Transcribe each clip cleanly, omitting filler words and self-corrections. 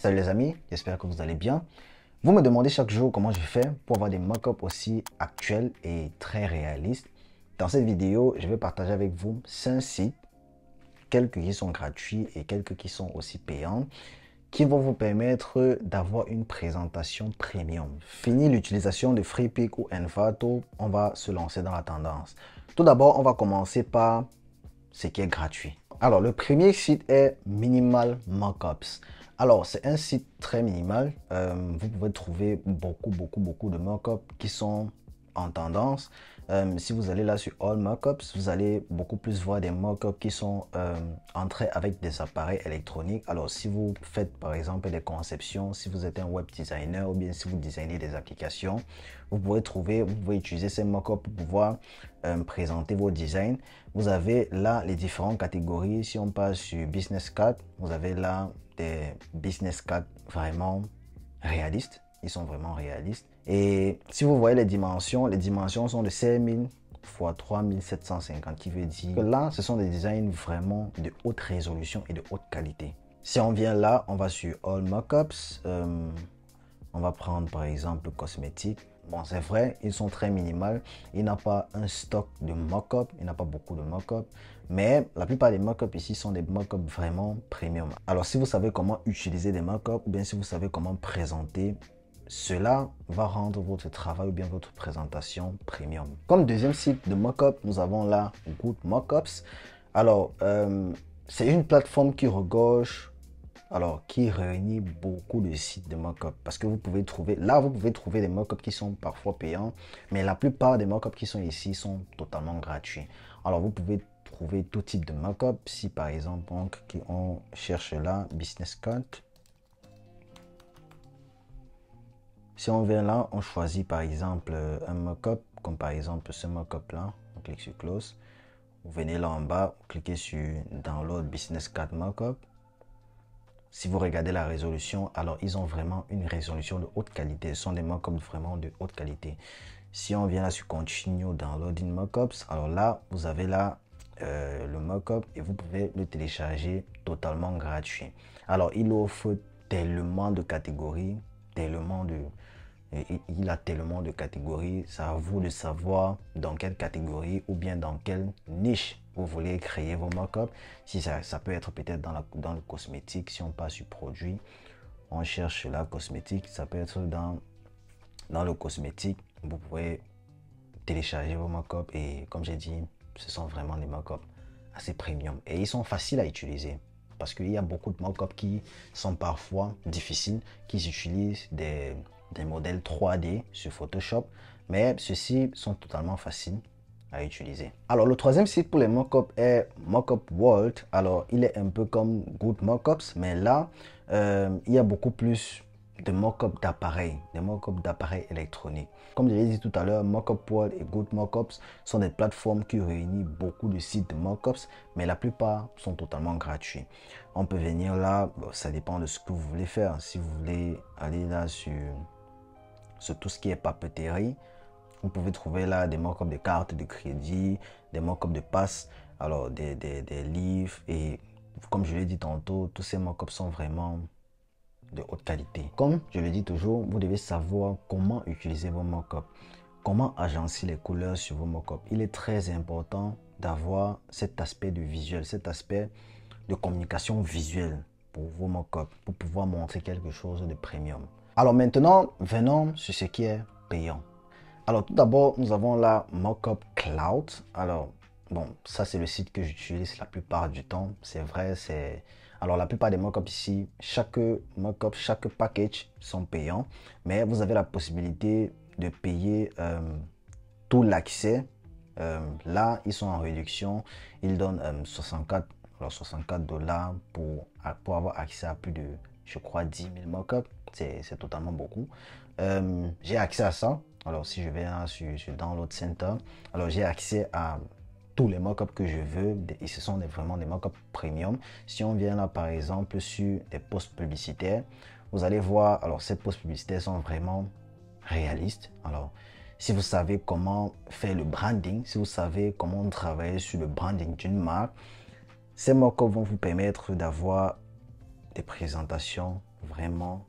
Salut les amis, j'espère que vous allez bien. Vous me demandez chaque jour comment je fais pour avoir des mock-ups aussi actuels et très réalistes. Dans cette vidéo, je vais partager avec vous 5 sites, quelques qui sont gratuits et quelques qui sont aussi payants, qui vont vous permettre d'avoir une présentation premium. Fini l'utilisation de Freepik ou Envato, on va se lancer dans la tendance. Tout d'abord, on va commencer par ce qui est gratuit. Alors, le premier site est Minimal Mockups. Alors, c'est un site très minimal. Vous pouvez trouver beaucoup de mockups qui sont en tendance. Si vous allez là sur All Mockups, vous allez beaucoup plus voir des mockups qui sont entrés avec des appareils électroniques. Alors, si vous faites par exemple des conceptions, si vous êtes un web designer ou bien si vous designez des applications, vous pouvez utiliser ces mockups pour pouvoir présenter vos designs. Vous avez là les différentes catégories. Si on passe sur Business Card, vous avez là des business cards vraiment réalistes. Ils sont vraiment réalistes. Et si vous voyez les dimensions sont de 6000 x 3750, qui veut dire que là, ce sont des designs vraiment de haute résolution et de haute qualité. Si on vient là, on va sur All Mockups. On va prendre par exemple cosmétiques. Bon, c'est vrai, ils sont très minimales. Il n'a pas un stock de mock-up. Il n'a pas beaucoup de mock-up. Mais la plupart des mock-up ici sont des mock-up vraiment premium. Alors, si vous savez comment utiliser des mock-up ou bien si vous savez comment présenter, cela va rendre votre travail ou bien votre présentation premium. Comme deuxième site de mock-up, nous avons là Good Mockups. Alors, c'est une plateforme qui regorge, qui réunit beaucoup de sites de mock-up, parce que vous pouvez trouver des mock-up qui sont parfois payants, mais la plupart des mock-up qui sont ici sont totalement gratuits. Alors vous pouvez trouver tout type de mock-up. Si par exemple on cherche là Business Card, si on vient là, on choisit par exemple un mock-up, comme par exemple ce mock-up là, on clique sur Close, vous venez là en bas, vous cliquez sur Download Business Card Mockup. Si vous regardez la résolution, alors ils ont vraiment une résolution de haute qualité. Ce sont des mockups vraiment de haute qualité. Si on vient là sur Continue Downloading Mockups, alors là, vous avez là le mockup et vous pouvez le télécharger totalement gratuit. Alors, il offre tellement de catégories, il a tellement de catégories. C'est à vous de savoir dans quelle catégorie ou bien dans quelle niche vous voulez créer vos mock-ups. Si ça peut être peut-être dans le cosmétique. Si on passe sur produit, on cherche la cosmétique. Ça peut être dans le cosmétique. Vous pouvez télécharger vos mock-ups et comme j'ai dit, ce sont vraiment des mock-ups assez premium. Et ils sont faciles à utiliser. Parce qu'il y a beaucoup de mock-ups qui sont parfois difficiles, qui utilisent des modèles 3D sur Photoshop, mais ceux-ci sont totalement faciles à utiliser. Alors le troisième site pour les mockups est Mockup World. Alors il est un peu comme Good Mockups, mais là il y a beaucoup plus de mockups d'appareils, des mockups d'appareils électroniques. Comme je l'ai dit tout à l'heure, Mockup World et Good Mockups sont des plateformes qui réunissent beaucoup de sites de mockups, mais la plupart sont totalement gratuits. On peut venir là, ça dépend de ce que vous voulez faire. Si vous voulez aller là sur tout ce qui est papeterie, vous pouvez trouver là des mock-ups de cartes de crédit, des mock-ups de passes, alors des livres. Et comme je l'ai dit tantôt, tous ces mock-ups sont vraiment de haute qualité. Comme je le dis toujours, vous devez savoir comment utiliser vos mock-ups, comment agencer les couleurs sur vos mock-ups. Il est très important d'avoir cet aspect de visuel, cet aspect de communication visuelle pour vos mock-ups, pour pouvoir montrer quelque chose de premium. Alors maintenant, venons sur ce qui est payant. Alors tout d'abord, nous avons la Mockup Cloud. Alors bon, ça c'est le site que j'utilise la plupart du temps. C'est vrai, alors la plupart des mockups ici, chaque mockup, chaque package sont payants, mais vous avez la possibilité de payer tout l'accès. Là, ils sont en réduction. Ils donnent 64 $, pour avoir accès à plus de, je crois, 10 000 mockups. C'est totalement beaucoup. J'ai accès à ça. Alors, si je vais là sur Download Center, alors j'ai accès à tous les mockups que je veux. Et ce sont vraiment des mockups premium. Si on vient là, par exemple, sur des posts publicitaires, vous allez voir, alors ces posts publicitaires sont vraiment réalistes. Alors, si vous savez comment faire le branding, si vous savez comment travailler sur le branding d'une marque, ces mockups vont vous permettre d'avoir des présentations vraiment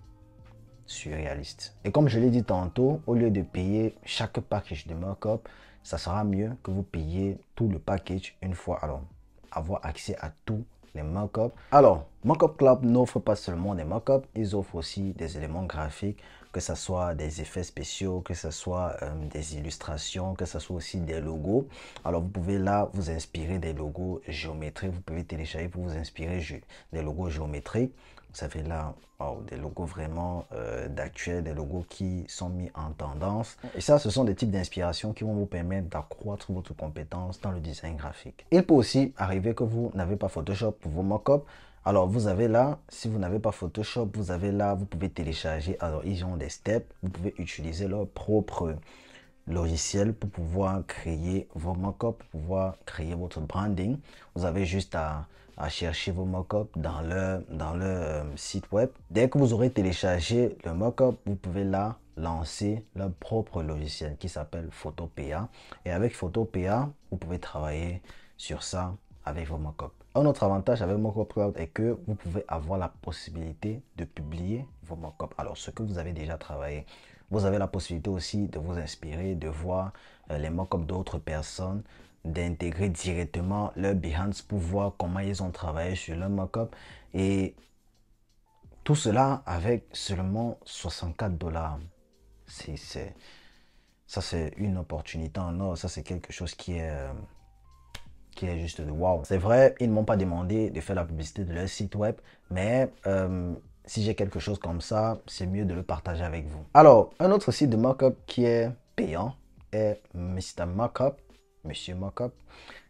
surréaliste. Et comme je l'ai dit tantôt, au lieu de payer chaque package de mockup, ça sera mieux que vous payiez tout le package une fois. Alors, avoir accès à tous les mockups. Alors, Mockup Cloud n'offre pas seulement des mockups, ils offrent aussi des éléments graphiques, que ce soit des effets spéciaux, que ce soit des illustrations, que ce soit aussi des logos. Alors, vous pouvez là vous inspirer des logos géométriques. Vous pouvez télécharger pour vous inspirer des logos géométriques. Vous avez là des logos vraiment d'actuels, des logos qui sont mis en tendance. Et ça, ce sont des types d'inspiration qui vont vous permettre d'accroître votre compétence dans le design graphique. Il peut aussi arriver que vous n'avez pas Photoshop pour vos mockups. Alors, vous avez là, si vous n'avez pas Photoshop, vous avez là, vous pouvez télécharger. Alors, ils ont des steps. Vous pouvez utiliser leur propre logiciel pour pouvoir créer vos mockups, pour pouvoir créer votre branding. Vous avez juste à chercher vos mockups dans leur site web. Dès que vous aurez téléchargé le mockup, vous pouvez là lancer leur propre logiciel qui s'appelle Photopea. Et avec Photopea, vous pouvez travailler sur ça avec vos mockups. Un autre avantage avec Mockup Cloud est que vous pouvez avoir la possibilité de publier vos mockups. Alors, ce que vous avez déjà travaillé, vous avez la possibilité aussi de vous inspirer, de voir les mockups d'autres personnes, d'intégrer directement leur Behance pour voir comment ils ont travaillé sur leur mockup. Et tout cela avec seulement 64 $. Ça, c'est une opportunité en or. Ça, c'est quelque chose qui est juste de wow. C'est vrai, ils ne m'ont pas demandé de faire la publicité de leur site web, mais si j'ai quelque chose comme ça, c'est mieux de le partager avec vous. Alors, un autre site de mockup qui est payant est Mr. Mockup, Monsieur Mockup.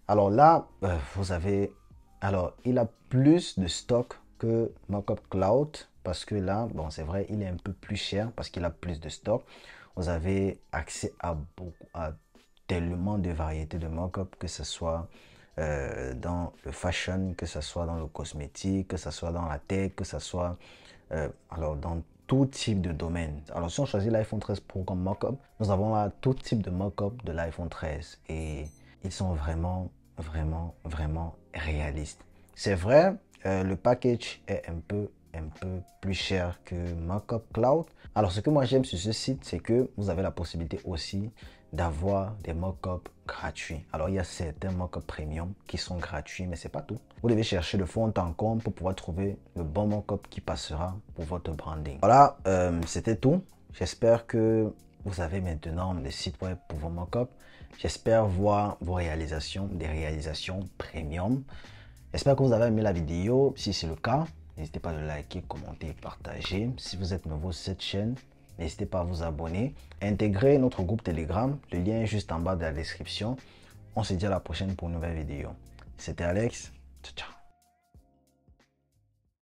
Alors là, vous avez... Alors, il a plus de stock que Mockup Cloud, parce que là, bon, c'est vrai, il est un peu plus cher parce qu'il a plus de stock. Vous avez accès à tellement de variétés de mockup, que ce soit dans le fashion, que ce soit dans le cosmétique, que ce soit dans la tech, que ce soit alors dans tout type de domaine. Alors si on choisit l'iPhone 13 Pro comme mockup, nous avons là tout type de mockup de l'iPhone 13 et ils sont vraiment réalistes. C'est vrai, le package est un peu plus cher que Mockup Cloud. Alors ce que moi j'aime sur ce site, c'est que vous avez la possibilité aussi d'avoir des mockups gratuits. Alors il y a certains mockups premium qui sont gratuits, mais c'est pas tout. Vous devez chercher de fond en comble pour pouvoir trouver le bon mockup qui passera pour votre branding. Voilà, c'était tout. J'espère que vous avez maintenant des sites web pour vos mockups. J'espère voir vos réalisations, des réalisations premium. J'espère que vous avez aimé la vidéo. Si c'est le cas, n'hésitez pas à liker, commenter et partager. Si vous êtes nouveau sur cette chaîne, n'hésitez pas à vous abonner. Intégrer notre groupe Telegram. Le lien est juste en bas de la description. On se dit à la prochaine pour une nouvelle vidéo. C'était Alex. Ciao, ciao.